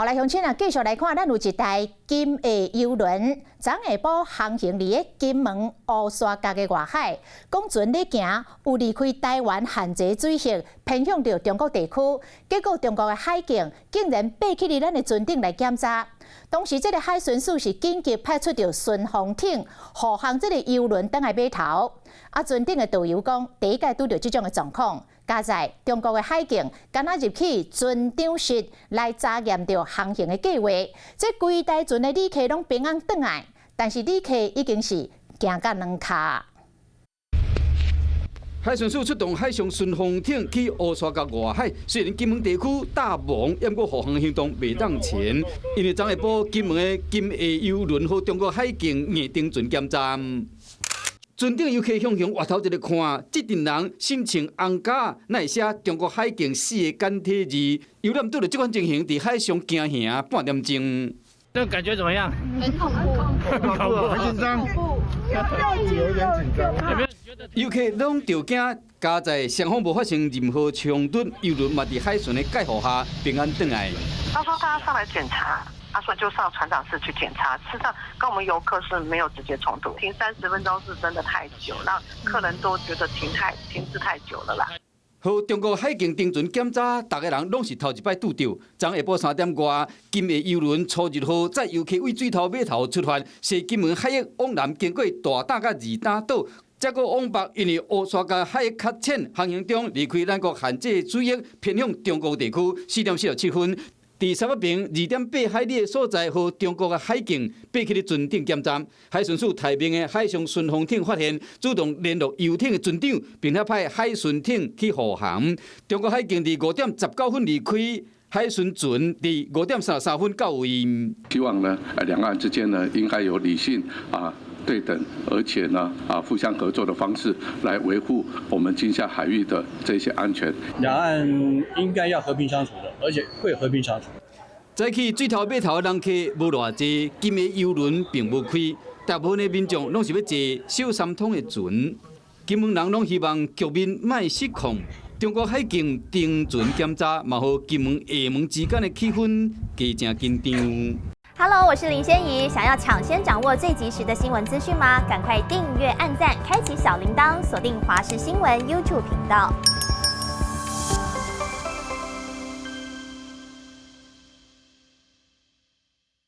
好，来乡亲啊，继续来看，咱有一台金的游轮，昨下晡航行伫个金门乌沙角的外海，讲船咧行，有离开台湾限制水域，偏向着中国地区，结果中国的海警竟然爬起伫咱的船顶来检查。当时，这个海巡署是紧急派出着顺风艇护航这个游轮登来码头。啊，船顶的导游讲，第一届拄到这种的状况。加在中国的海警敢若入去船长室来查验着航行的计划，这规台船的旅客拢平安返来，但是旅客已经是行到两卡。海巡署出动海上顺风艇去乌沙角外海，虽然金门地区大忙，不过护航行动未当前，因为昨下晡金门的金A游轮和中国海警硬登船检查。船顶游客向外头一个看，这群人身穿红甲，乃写中国海警4个简体字。游览拄着这款情形，伫海上行行半点钟。这感觉怎么样？很恐怖，很恐怖，很紧张，有点紧张。有没有觉得？游客拢着惊，加在双方无发生任何冲突，游轮嘛伫海巡的介护下平安返来。他说大家上来检查。他说就上船长室去检查，事实上跟我们游客是没有直接冲突，停30分钟是真的太久，让客人都觉得停滞太久了啦。和中国海警登船检查，大家人拢是头一摆拄到。昨下晡3点外，金的游轮初日号载游客为水头码头出发，西金门海域往南经过大胆甲二胆岛。再过往北，因为乌沙角海域较浅，航行中离开咱国限制水域，偏向中国地区。4点47分。伫沙北平2.8海里的所在，和中国的海警爬起咧船顶检查。海巡署台面的海上顺风艇发现，主动联络游艇的船长，并且派海巡艇去护航。中国海警伫5点19分离开。海巡船伫5点33分到位。希望呢，两岸之间呢，应该有理性对等，而且呢互相合作的方式来维护我们金厦海域的这些安全。两岸应该要和平相处的，而且会和平相处。早起水头码头的人客无偌济，金的游轮并无开，大部分的民众拢是要坐小三通的船。金门人拢希望局面莫失控。中国海警登船检查，嘛和金门厦门之间的气氛加正紧张。Hello， 我是林仙怡。想要抢先掌握最及时的新闻资讯吗？赶快订阅、按赞、开启小铃铛，锁定华视新闻 YouTube 频道。